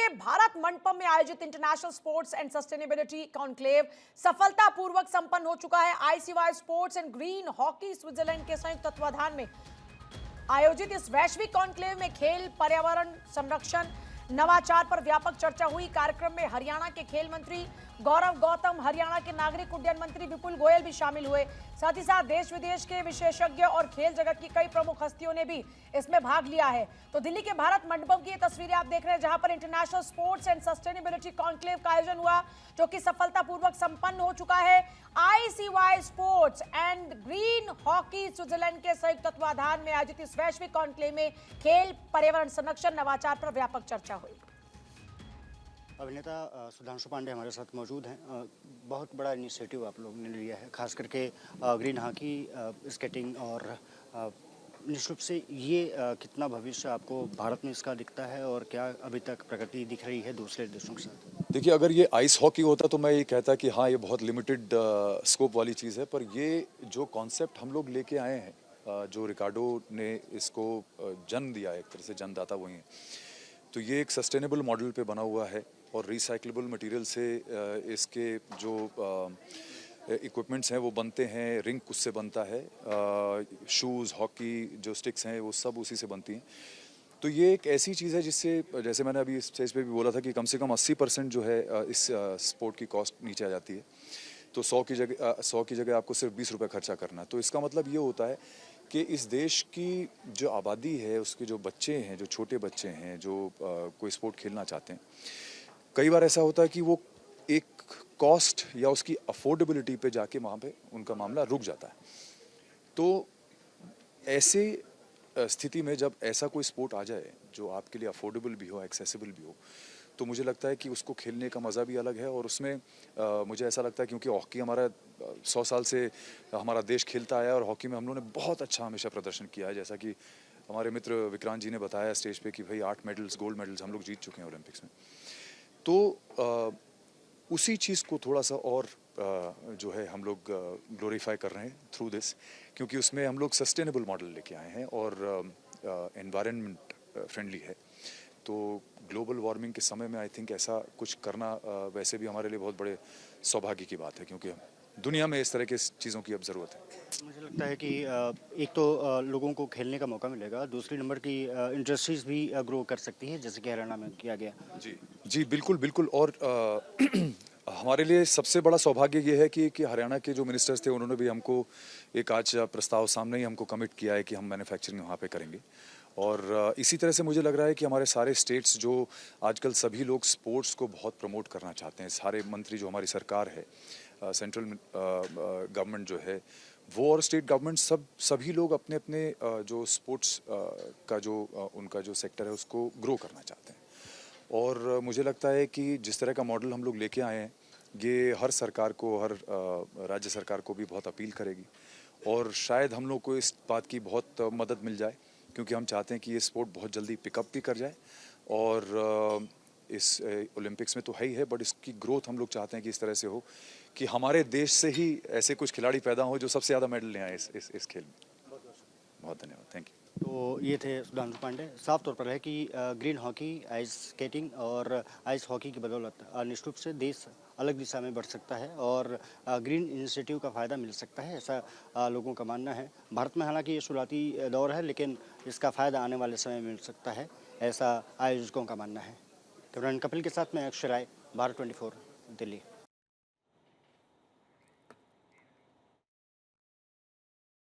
के भारत मंडपम में आयोजित international sports and sustainability conclave सफलतापूर्वक संपन्न हो चुका है। ICY sports and green hockey Switzerland के संयुक्त तत्वाधान में आयोजित इस वैश्विक कॉन्क्लेव में खेल, पर्यावरण संरक्षण, नवाचार पर व्यापक चर्चा हुई। कार्यक्रम में हरियाणा के खेल मंत्री गौरव गौतम, हरियाणा के नागरिक उड्डयन मंत्री विपुल गोयल भी शामिल हुए। साथ ही साथ देश विदेश के विशेषज्ञ और खेल जगत की कई प्रमुख हस्तियों ने भी इसमें भाग लिया है। तो दिल्ली के भारत मंडपम की ये तस्वीरें आप देख रहे हैं, जहां पर international sports and sustainability conclave का आयोजन हुआ, जो कि सफलतापूर्वक संपन्न हो चुका है। ICY sports and green hockey Switzerland के संयुक्त तत्वाधान में आयोजित इस वैश्विक कॉन्क्लेव में खेल, पर्यावरण संरक्षण, नवाचार पर व्यापक चर्चा हुई। अभिनेता सुधांशु पांडे हमारे साथ मौजूद हैं। बहुत बड़ा इनिशिएटिव आप लोगों ने लिया है, खास करके ग्रीन हॉकी, स्केटिंग, और निश्चित रूप से ये कितना भविष्य आपको भारत में इसका दिखता है और क्या अभी तक प्रगति दिख रही है दूसरे देशों के साथ? देखिए, अगर ये आइस हॉकी होता तो मैं ये कहता कि हाँ, ये बहुत लिमिटेड स्कोप वाली चीज़ है, पर ये जो कॉन्सेप्ट हम लोग लेके आए हैं, जो रिकार्डो ने इसको जन्म दिया है, एक तरह से जन्मदाता वही है, तो ये एक सस्टेनेबल मॉडल पे बना हुआ है और रिसाइक्लेबल मटेरियल से इसके जो इक्विपमेंट्स हैं वो बनते हैं, रिंक उससे बनता है, शूज़, हॉकी जो स्टिक्स हैं वो सब उसी से बनती हैं। तो ये एक ऐसी चीज़ है जिससे, जैसे मैंने अभी स्टेज पे भी बोला था कि कम से कम 80% जो है इस स्पोर्ट की कॉस्ट नीचे आ जाती है। तो 100 की जगह आपको सिर्फ 20 रुपये खर्चा करना है। तो इसका मतलब ये होता है कि इस देश की जो आबादी है, उसके जो बच्चे हैं, जो छोटे बच्चे हैं, जो कोई स्पोर्ट खेलना चाहते हैं, कई बार ऐसा होता है कि वो एक कॉस्ट या उसकी अफोर्डेबिलिटी पे जाके वहाँ पे उनका मामला रुक जाता है। तो ऐसे स्थिति में जब ऐसा कोई स्पोर्ट आ जाए जो आपके लिए अफोर्डेबल भी हो, एक्सेसिबल भी हो, तो मुझे लगता है कि उसको खेलने का मज़ा भी अलग है। और उसमें मुझे ऐसा लगता है, क्योंकि हॉकी हमारा 100 साल से हमारा देश खेलता आया और हॉकी में हम लोगों ने बहुत अच्छा हमेशा प्रदर्शन किया है। जैसा कि हमारे मित्र विक्रांत जी ने बताया स्टेज पे कि भाई 8 मेडल्स, गोल्ड मेडल्स हम लोग जीत चुके हैं ओलंपिक्स में। तो उसी चीज़ को थोड़ा सा और जो है हम लोग ग्लोरीफाई कर रहे हैं थ्रू दिस, क्योंकि उसमें हम लोग सस्टेनेबल मॉडल लेके आए हैं और एनवायरनमेंट फ्रेंडली है। तो ग्लोबल वार्मिंग के समय में आई थिंक ऐसा कुछ करना वैसे भी हमारे लिए बहुत बड़े सौभाग्य की बात है, क्योंकि दुनिया में इस तरह की चीज़ों की अब ज़रूरत है। मुझे लगता है कि एक तो लोगों को खेलने का मौका मिलेगा, दूसरी नंबर की इंडस्ट्रीज भी ग्रो कर सकती है, जैसे कि हरियाणा में किया गया। जी बिल्कुल बिल्कुल। और हमारे लिए सबसे बड़ा सौभाग्य ये है कि हरियाणा के जो मिनिस्टर्स थे, उन्होंने भी हमको एक आज प्रस्ताव सामने ही हमको कमिट किया है कि हम मैन्युफैक्चरिंग वहाँ पे करेंगे। और इसी तरह से मुझे लग रहा है कि हमारे सारे स्टेट्स, जो आजकल सभी लोग स्पोर्ट्स को बहुत प्रमोट करना चाहते हैं, सारे मंत्री, जो हमारी सरकार है, सेंट्रल गवर्नमेंट जो है वो, और स्टेट गवर्नमेंट, सभी लोग अपने अपने जो स्पोर्ट्स का जो उनका जो सेक्टर है उसको ग्रो करना चाहते हैं। और मुझे लगता है कि जिस तरह का मॉडल हम लोग लेके आए हैं, ये हर सरकार को, हर राज्य सरकार को भी बहुत अपील करेगी। और शायद हम लोग को इस बात की बहुत मदद मिल जाए, क्योंकि हम चाहते हैं कि ये स्पोर्ट बहुत जल्दी पिकअप भी कर जाए। और इस ओलंपिक्स में तो है ही है, बट इसकी ग्रोथ हम लोग चाहते हैं कि इस तरह से हो कि हमारे देश से ही ऐसे कुछ खिलाड़ी पैदा हो जो सबसे ज़्यादा मेडल ले आए इस खेल में। बहुत धन्यवाद, थैंक यू। तो ये थे सुधांशु पांडे। साफ तौर पर है कि ग्रीन हॉकी, आइस स्केटिंग और आइस हॉकी की बदौलत निश्चित रूप से देश अलग दिशा में बढ़ सकता है और ग्रीन इनिशिएटिव का फ़ायदा मिल सकता है, ऐसा लोगों का मानना है। भारत में हालांकि ये शुरुआती दौर है, लेकिन इसका फ़ायदा आने वाले समय में मिल सकता है, ऐसा आयोजकों का मानना है। कैमरामैन कपिल के साथ मैं अक्षय राय, भारत 24, दिल्ली।